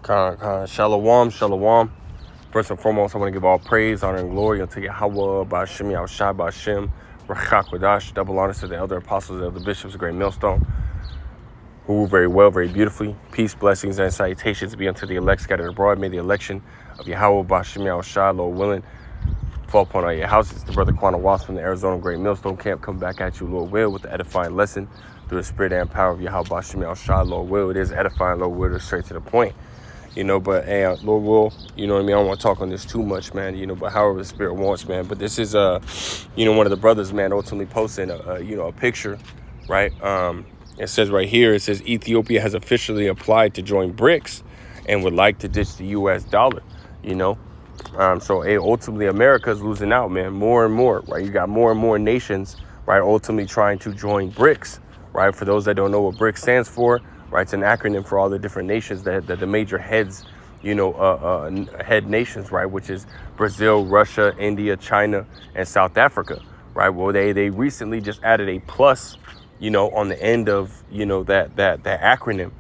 Shalom, shalom. First and foremost, I want to give all praise, honor, and glory unto Yahweh, Ba'ashem, Yahushai, Ba'ashem, Rachak Wadash. Double honors to the elder apostles and the bishops, great millstone, who rule very well, very beautifully. Peace, blessings, and salutations be unto the elect scattered abroad. May the election of Yahweh, Ba'ashem, Yahushai, Lord willing, fall upon all your houses. The brother Quana Watts from the Arizona Great Millstone Camp come back at you, Lord will, with the edifying lesson through the spirit and power of Yahweh, Ba'ashem, Yahushai, Lord will. It is edifying, Lord will, straight to the point. But hey, Lord will, I don't want to talk on this too much, man, but however the spirit wants, man. But this is, one of the brothers, man, ultimately posting a picture, right? It says right here, it says Ethiopia has officially applied to join BRICS and would like to ditch the US dollar, So ultimately America is losing out, man, more and more, right? You got more and more nations, right, ultimately trying to join BRICS, right? For those that don't know what BRICS stands for, right, it's an acronym for all the different nations that the major heads, head nations, right, which is Brazil, Russia, India, China, and South Africa, right? Well, they recently just added a plus, on the end of, that acronym,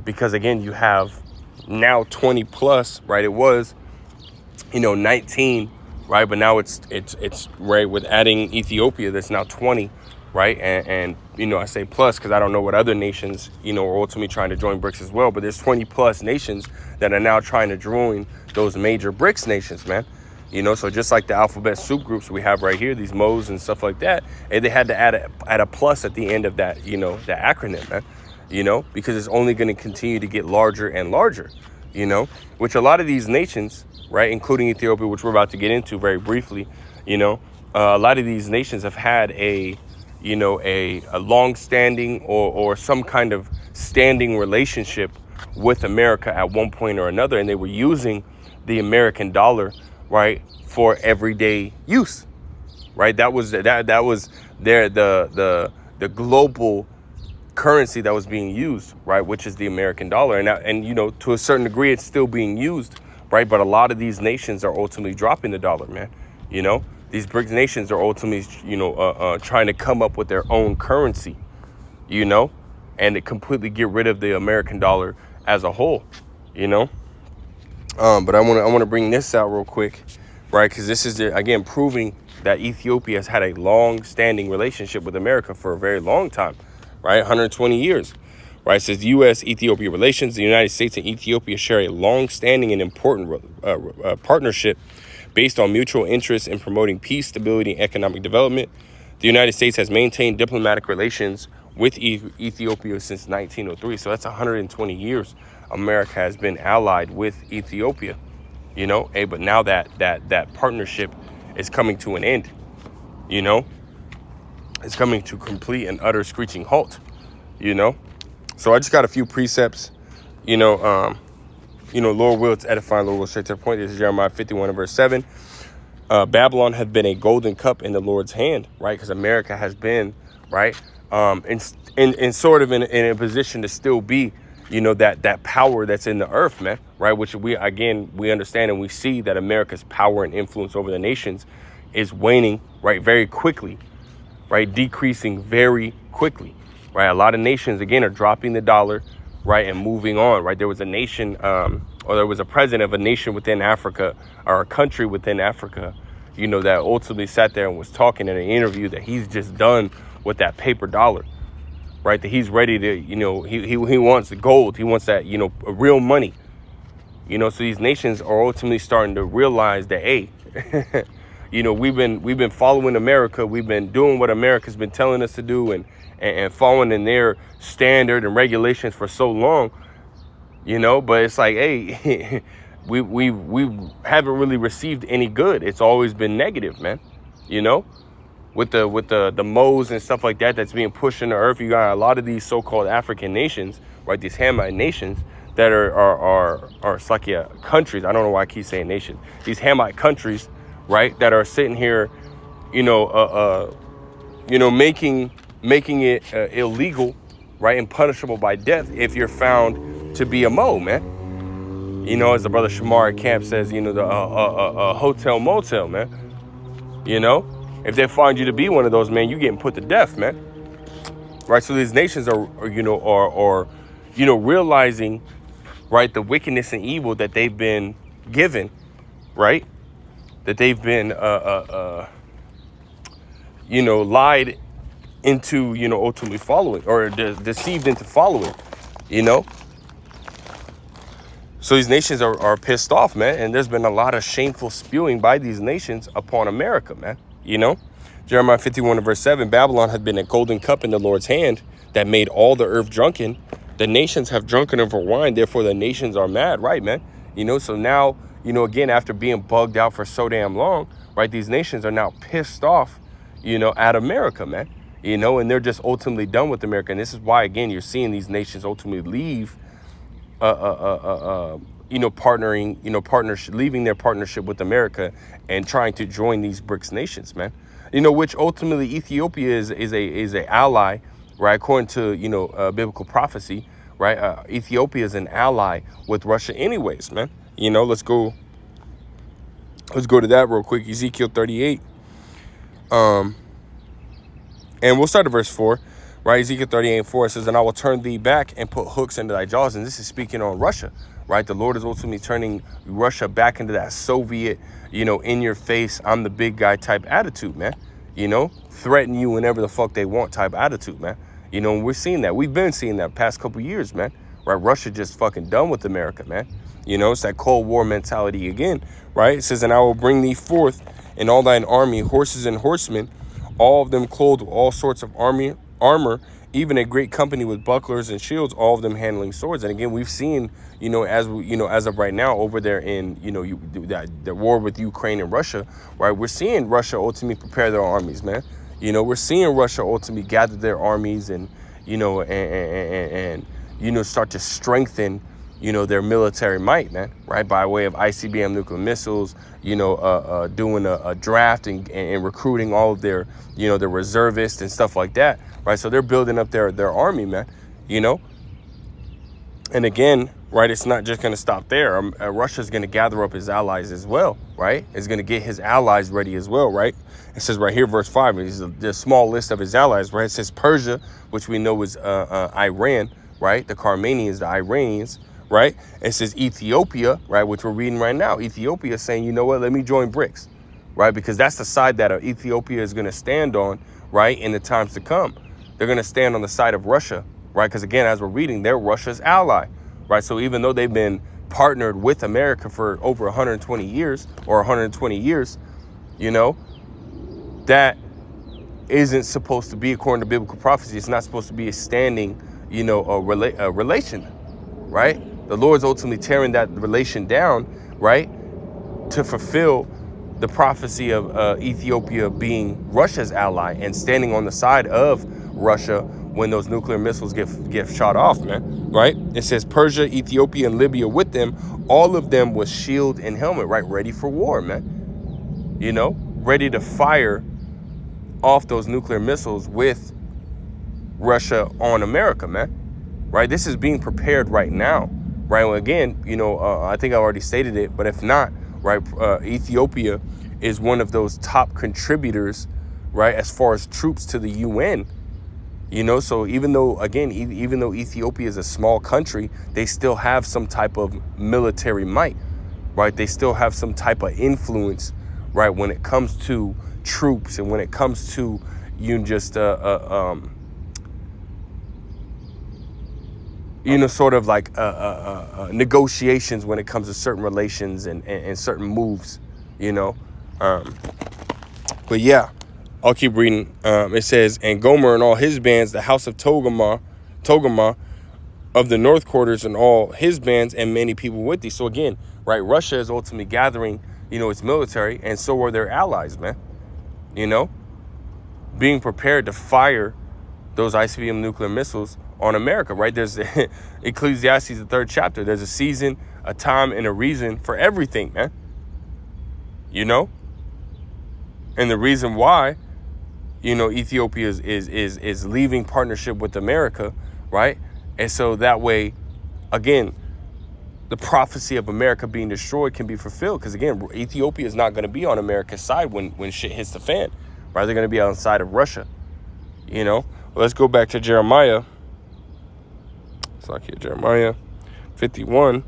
because again, you have now 20 plus, right? It was, 19, right? But now it's right with adding Ethiopia, that's now 20. Right. And I say plus because I don't know what other nations, are ultimately trying to join BRICS as well. But there's 20 plus nations that are now trying to join those major BRICS nations, man. So just like the alphabet soup groups we have right here, these modes and stuff like that, and they had to add a plus at the end of that, that acronym, man, because it's only going to continue to get larger and larger, which a lot of these nations, right, including Ethiopia, which we're about to get into very briefly, a lot of these nations have had a long-standing or some kind of standing relationship with America at one point or another, and they were using the American dollar, right, for everyday use, right? That was their the global currency that was being used, right, which is the American dollar, and to a certain degree, it's still being used, right? But a lot of these nations are ultimately dropping the dollar, man. These BRICS nations are ultimately, trying to come up with their own currency, and to completely get rid of the American dollar as a whole, But I want to bring this out real quick, right? Because this is, again, proving that Ethiopia has had a long-standing relationship with America for a very long time, right? 120 years, right? It says U.S.-Ethiopia relations. The United States and Ethiopia share a long-standing and important partnership based on mutual interest in promoting peace, stability, and economic development. The United States has maintained diplomatic relations with Ethiopia since 1903. So that's 120 years America has been allied with Ethiopia, but now that partnership is coming to an end, it's coming to complete and utter screeching halt, So I just got a few precepts, Lord will, it's edifying, Lord will, straight to the point. This is Jeremiah 51 and verse 7. Babylon has been a golden cup in the Lord's hand, right? Because America has been, right, in sort of in a position to still be, that power that's in the earth, man, right? Which we understand and we see that America's power and influence over the nations is waning, right, very quickly, right, decreasing very quickly, right? A lot of nations, again, are dropping the dollar, right, and moving on, right? There was a nation, or there was a president of a nation within Africa, or a country within Africa, that ultimately sat there and was talking in an interview that he's just done with that paper dollar, right? That he's ready to, he wants the gold, he wants that, real money, So these nations are ultimately starting to realize that, hey, we've been following America, we've been doing what America's been telling us to do, and following in their standard and regulations for so long, but it's like, hey, we haven't really received any good. It's always been negative, man, with the modes and stuff like that that's being pushed in the earth. You got a lot of these so-called African nations, right, these Hamite nations that are Slakia countries. I don't know why I keep saying nations. These Hamite countries, right, that are sitting here, making it illegal, right, and punishable by death if you're found to be a Mo, man. As the brother Shamar at camp says, the hotel motel, man. If they find you to be one of those, man, you getting put to death, man. Right. So these nations are realizing right? The wickedness and evil that they've been given, right? That they've been, lied into, ultimately following, or deceived into following, you know? So these nations are pissed off, man. And there's been a lot of shameful spewing by these nations upon America, man. Jeremiah 51 and verse 7, Babylon had been a golden cup in the Lord's hand that made all the earth drunken. The nations have drunken over wine, therefore the nations are mad, right, man? So now, again, after being bugged out for so damn long, right, these nations are now pissed off, at America, man. And they're just ultimately done with America. And this is why, again, you're seeing these nations ultimately leave leaving their partnership with America and trying to join these BRICS nations, man. Which ultimately Ethiopia is a ally, right? According to biblical prophecy, right? Ethiopia is an ally with Russia, anyways, man. Let's go to that real quick. Ezekiel 38, and we'll start at verse 4. Right, Ezekiel 38:4 says, "And I will turn thee back and put hooks into thy jaws." And this is speaking on Russia, right? The Lord is ultimately turning Russia back into that Soviet, in your face, I'm the big guy type attitude, man. Threaten you whenever the fuck they want type attitude, man. And we're seeing that. We've been seeing that past couple years, man. Right, Russia just fucking done with America, man. It's that Cold War mentality again, right? It says, "And I will bring thee forth in all thine army, horses and horsemen, all of them clothed with all sorts of armor, even a great company with bucklers and shields, all of them handling swords." And again, we've seen, as of right now, over there in, the war with Ukraine and Russia, right? We're seeing Russia ultimately prepare their armies, man. We're seeing Russia ultimately gather their armies and, start to strengthen, their military might, man, right? By way of ICBM nuclear missiles, doing a draft and recruiting all of their, their reservists and stuff like that, right? So they're building up their army, man, And again, right, it's not just going to stop there. Russia's going to gather up his allies as well, right? It's going to get his allies ready as well, right? It says right here, verse 5, it's the small list of his allies, right? It says Persia, which we know is Iran, right? The Carmanians, the Iranians, right? It says Ethiopia, right, which we're reading right now. Ethiopia is saying, you know what, let me join BRICS, right? Because that's the side that Ethiopia is going to stand on, right, in the times to come. They're going to stand on the side of Russia, right? Because again, as we're reading, they're Russia's ally, right? So even though they've been partnered with America for over 120 years or 120 years, that isn't supposed to be, according to biblical prophecy, it's not supposed to be a standing, relation, right? The Lord's ultimately tearing that relation down, right, to fulfill the prophecy of Ethiopia being Russia's ally and standing on the side of Russia when those nuclear missiles get shot off, man, right? It says Persia, Ethiopia, and Libya with them, all of them with shield and helmet, right, ready for war, man, ready to fire off those nuclear missiles with Russia on America, man, right? This is being prepared right now, right? Well, again, I think I already stated it, but if not, right, Ethiopia is one of those top contributors, right, as far as troops to the UN, so even though Ethiopia is a small country, they still have some type of military might, right? They still have some type of influence, right, when it comes to troops and when it comes to sort of like negotiations when it comes to certain relations and certain moves, but yeah, I'll keep reading. It says, "And Gomer and all his bands, the house of Togarmah of the north quarters and all his bands, and many people with thee." So again, right, Russia is ultimately gathering, its military, and so are their allies, man. Being prepared to fire those ICBM nuclear missiles on America, right? There's Ecclesiastes, the 3rd chapter. There's a season, a time, and a reason for everything, man. And the reason why, Ethiopia is leaving partnership with America, right? And so that way, again, the prophecy of America being destroyed can be fulfilled. Because again, Ethiopia is not going to be on America's side when shit hits the fan, right? They're going to be on the side of Russia, Let's go back to Jeremiah. It's like here, Jeremiah 51,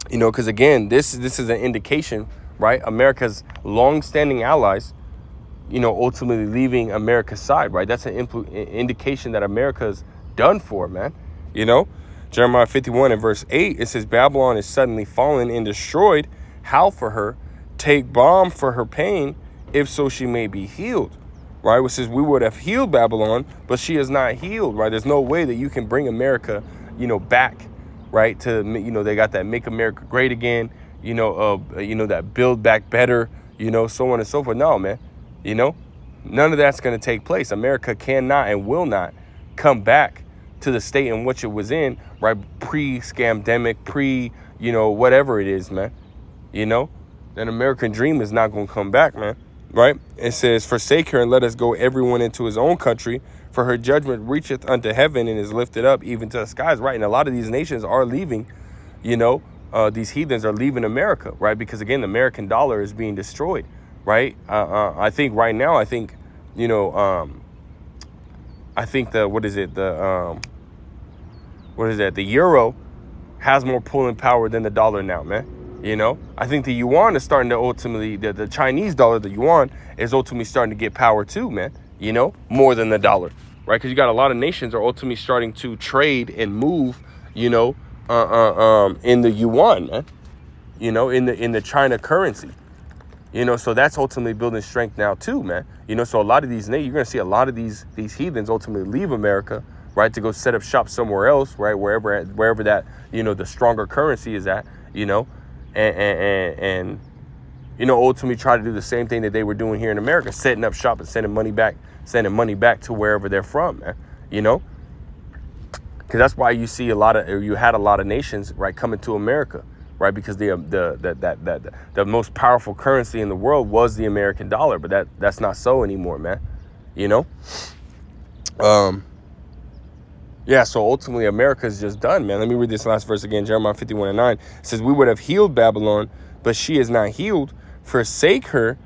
you know, because again, this is an indication, right? America's long-standing allies, you know, ultimately leaving America's side, right? That's an indication that America's done for, man. You know, Jeremiah 51 and verse 8, it says, Babylon is suddenly fallen and destroyed. Howl for her, take balm for her pain, if so she may be healed, right? Which says we would have healed Babylon, but she is not healed, right? There's no way that you can bring America, you know, back, right? To, you know, they got that Make America Great Again, you know, that Build Back Better, you know, so on and so forth. No, man, you know, none of that's going to take place. America cannot and will not come back to the state in which it was in, right? Pre-scamdemic, you know, whatever it is, man. You know, an American dream is not going to come back, man. Right? It says, forsake her and let us go everyone into his own country, for her judgment reacheth unto heaven and is lifted up even to the skies, right? And a lot of these nations are leaving, you know, these heathens are leaving America, right? Because again, the American dollar is being destroyed, right? I think right now, you know, I think the euro has more pulling power than the dollar now, man. You know, I think the yuan is starting to ultimately, the Chinese dollar, the yuan, is ultimately starting to get power too, man. You know, more than the dollar, right? Because you got a lot of nations are ultimately starting to trade and move, you know, in the yuan, man. You know, in the China currency. You know, so that's ultimately building strength now too, man. You know, so a lot of these, you're going to see a lot of these heathens ultimately leave America, right, to go set up shop somewhere else, right, wherever that, you know, the stronger currency is at, you know. And you know, ultimately try to do the same thing that they were doing here in America, setting up shop and sending money back to wherever they're from, man. You know, because that's why you see you had a lot of nations, right, coming to America, right, because the most powerful currency in the world was the American dollar, but that's not so anymore, man. You know, yeah, so ultimately America's just done, man. Let me read this last verse again. Jeremiah 51 and 9. It says, we would have healed Babylon, but she is not healed. Forsake her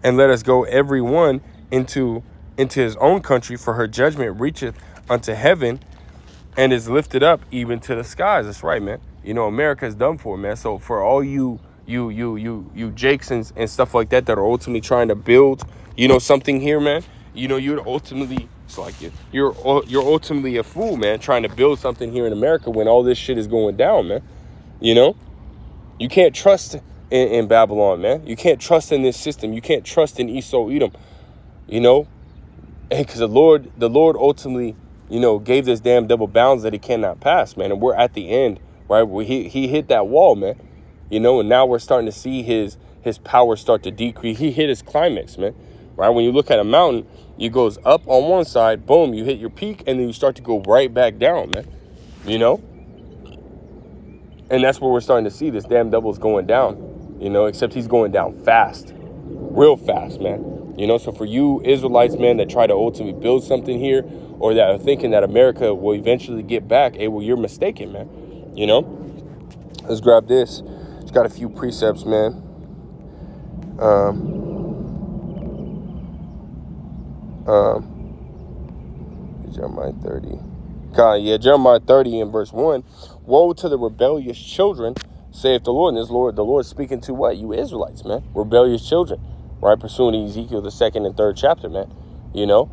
and let us go every one into his own country, for her judgment reacheth unto heaven and is lifted up even to the skies. That's right, man. You know, America's done for, man. So for all you Jakes and stuff like that are ultimately trying to build, you know, something here, man, you know, you're ultimately, it's like you're ultimately a fool, man, trying to build something here in America when all this shit is going down, man. You know, you can't trust in Babylon, man. You can't trust in this system. You can't trust in Esau Edom, you know, because the Lord ultimately, you know, gave this damn double bounds that he cannot pass, man. And we're at the end, right? Where he hit that wall, man, you know, and now we're starting to see his power start to decrease. He hit his climax, man. Right? When you look at a mountain, it goes up on one side, boom, you hit your peak, and then you start to go right back down, man. You know? And that's where we're starting to see this damn devil's going down, you know, except he's going down fast, real fast, man. You know, so for you Israelites, man, that try to ultimately build something here, or that are thinking that America will eventually get back, hey, well, you're mistaken, man. You know? Let's grab this. It's got a few precepts, man. Jeremiah 30. God, yeah, Jeremiah 30 and verse 1. Woe to the rebellious children, saith the Lord. And the Lord speaking to what? You Israelites, man. Rebellious children, right? Pursuing Ezekiel, the 2nd and 3rd chapter, man. You know?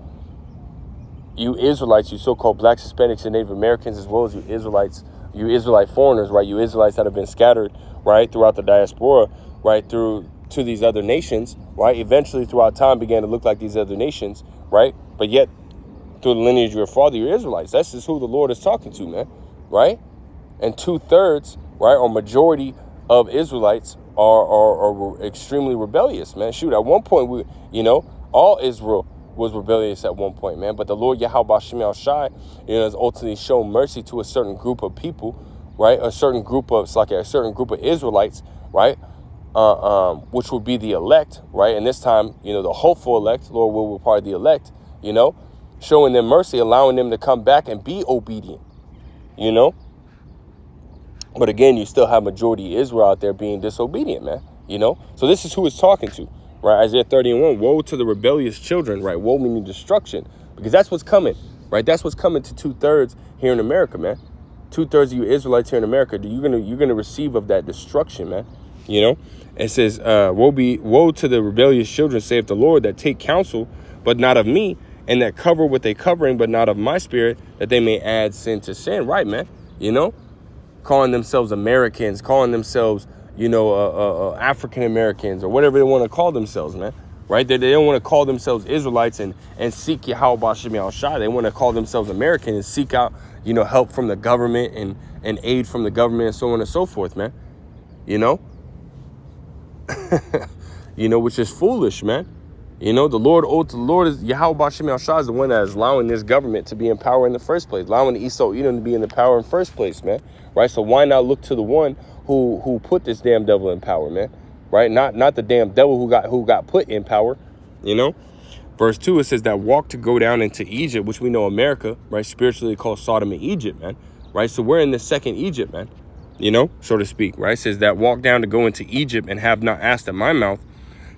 You Israelites, you so-called blacks, Hispanics, and Native Americans, as well as you Israelites, you Israelite foreigners, right? You Israelites that have been scattered, right, throughout the diaspora, right, to these other nations, right? Eventually, throughout time, began to look like these other nations, right? But yet, through the lineage of your father, you're Israelites. That's just who the Lord is talking to, man, right? And 2/3, right, or majority of Israelites are extremely rebellious, man. Shoot, at one point, all Israel was rebellious at one point, man. But the Lord Yahweh Shem Shai, has ultimately shown mercy to a certain group of people, right? A certain group of Israelites, right? Which would be the elect, right? And this time, the hopeful elect, Lord will be part of the elect, showing them mercy, allowing them to come back and be obedient, But again, you still have majority Israel out there being disobedient, man, So this is who it's talking to, right? Isaiah 30:1, woe to the rebellious children, right? Woe meaning destruction, because that's what's coming, right? That's what's coming to 2/3 here in America, man. 2/3 of you Israelites here in America, you're gonna receive of that destruction, man. You know, it says, woe to the rebellious children, saith the Lord, that take counsel, but not of me, and that cover with a covering, but not of my spirit, that they may add sin to sin. Right, man. You know, calling themselves Americans, calling themselves, African Americans, or whatever they want to call themselves, man. Right? They don't want to call themselves Israelites and seek Yahweh Shem Yahushua. They want to call themselves American and seek out, help from the government and aid from the government and so on and so forth, man. Which is foolish, man. The Lord is Yahweh Shem Yahushua is the one that is allowing this government to be in power in the first place, allowing the Esau Edom to be in the power in the first place, man. Right? So why not look to the one who put this damn devil in power, man? Right? Not the damn devil who got put in power, Verse 2, it says that walk to go down into Egypt, which we know America, right? Spiritually called Sodom and Egypt, man. Right? So we're in the second Egypt, man. So to speak, right? It says that walk down to go into Egypt and have not asked at my mouth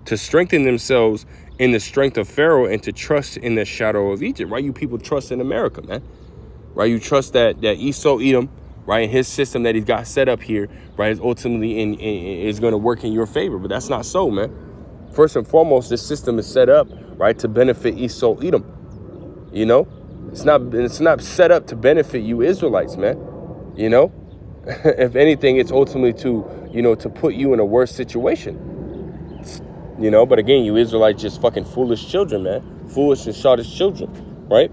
to strengthen themselves in the strength of Pharaoh and to trust in the shadow of Egypt, right? You people trust in America, man. Right? You trust that Esau Edom, right, and his system that he's got set up here, right, is ultimately is going to work in your favor. But that's not so, man. First and foremost, this system is set up, right, to benefit Esau Edom. It's not set up to benefit you Israelites, man. If anything, it's ultimately to put you in a worse situation. But again, you Israelites just fucking foolish children, man. Foolish and childish children, right?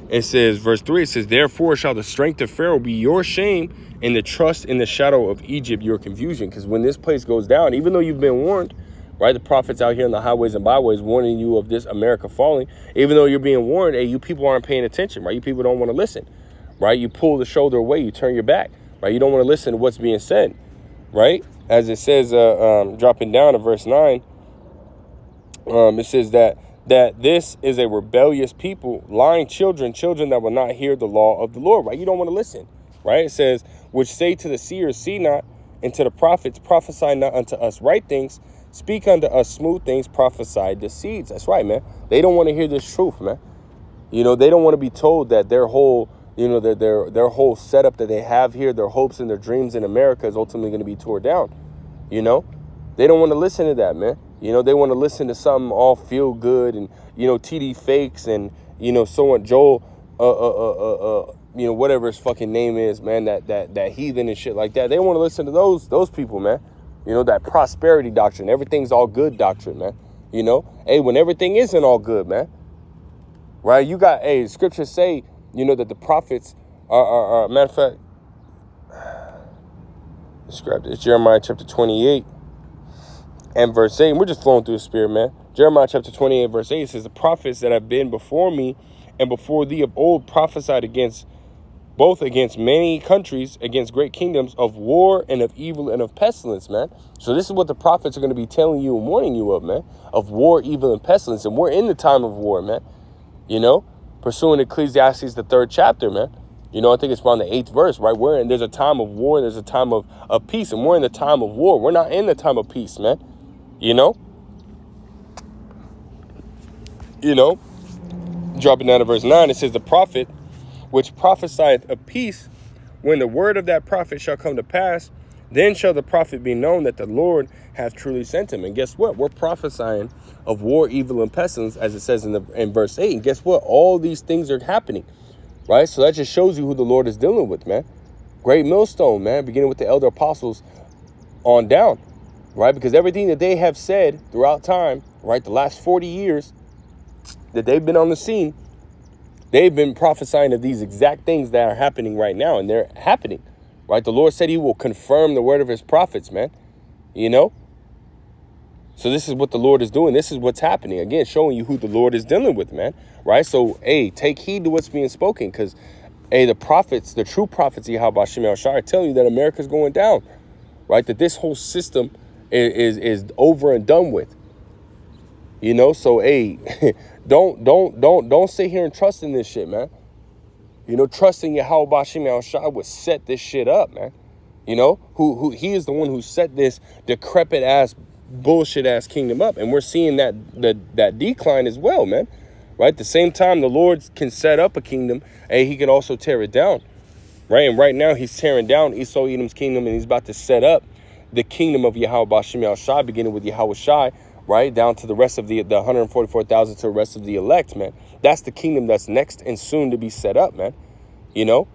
It says, verse 3, it says, therefore shall the strength of Pharaoh be your shame, and the trust in the shadow of Egypt your confusion. Because when this place goes down, even though you've been warned, right, the prophets out here in the highways and byways warning you of this America falling, even though you're being warned, hey, you people aren't paying attention, right? You people don't want to listen, right? You pull the shoulder away, you turn your back, right? You don't want to listen to what's being said, right? As it says, dropping down to verse 9, it says that this is a rebellious people, lying children that will not hear the law of the Lord, right? You don't want to listen, right? It says, which say to the seers, see not, and to the prophets, prophesy not unto us right things, speak unto us smooth things, prophesy deceits. That's right, man. They don't want to hear this truth, man. They don't want to be told that their whole, their whole setup that they have here, their hopes and their dreams in America is ultimately going to be torn down. They don't want to listen to that, man. They want to listen to something all feel good and, TD Fakes and, so on, Joel, whatever his fucking name is, man, that heathen and shit like that. They want to listen to those people, man. That prosperity doctrine, everything's all good doctrine, man. Hey, when everything isn't all good, man. Right? You got, scriptures say, that the prophets are matter of fact, let's grab this, Jeremiah chapter 28. And verse 8, and we're just flowing through the spirit, man. Jeremiah chapter 28, verse 8 says, the prophets that have been before me and before thee of old prophesied both against many countries, against great kingdoms, of war and of evil and of pestilence, man. So this is what the prophets are going to be telling you and warning you of, man. Of war, evil, and pestilence. And we're in the time of war, man. Pursuing Ecclesiastes, the 3rd chapter, man. I think it's around the 8th verse, right? There's a time of war, there's a time of peace, and we're in the time of war. We're not in the time of peace, man. Dropping down to verse 9, it says, the prophet which prophesieth of peace, when the word of that prophet shall come to pass, then shall the prophet be known that the Lord hath truly sent him. And guess what? We're prophesying of war, evil, and pestilence, as it says in verse 8. And guess what? All these things are happening, right? So that just shows you who the Lord is dealing with, man. Great millstone, man, beginning with the elder apostles on down, right? Because everything that they have said throughout time, right, the last 40 years that they've been on the scene, they've been prophesying of these exact things that are happening right now, and they're happening, right? The Lord said he will confirm the word of his prophets, man, So this is what the Lord is doing. This is what's happening. Again, showing you who the Lord is dealing with, man, right? So, take heed to what's being spoken, because, the prophets, the true prophets, Yahweh Shem Yahushua, are telling you that America's going down, right? That this whole system is over and done with. So don't sit here and trust in this shit, man. Trusting Yahweh Shem Yahushua would set this shit up, man. Who he is the one who set this decrepit ass bullshit ass kingdom up, and we're seeing that decline as well, man. Right? At the same time, the Lord can set up a kingdom, and he can also tear it down. right? And right now he's tearing down Esau Edom's kingdom, and he's about to set up the kingdom of Yahweh Ba'Shem Yahushai, beginning with Yahweh Shai, right, down to the rest of the 144,000 to the rest of the elect, man. That's the kingdom that's next and soon to be set up, man. You know.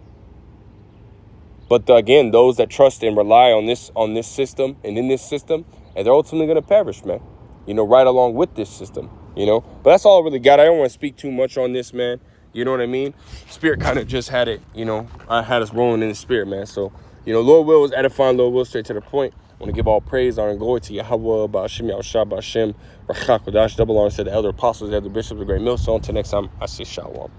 But again, those that trust and rely on this system and in this system, and they're ultimately going to perish, man. You know, right along with this system, you know. But that's all I really got. I don't want to speak too much on this, man. You know what I mean? Spirit kind of just had it, you know. I had us rolling in the spirit, man. So, you know, Lord will was edifying, Lord will straight to the point. I want to give all praise, honor, and glory to Yahweh, Ba'Shem, Yahushua, Ba'Shem, Rachak, Kodash, double honor to the elder apostles, the elder bishops, the great millstone. Until next time, I say shalom.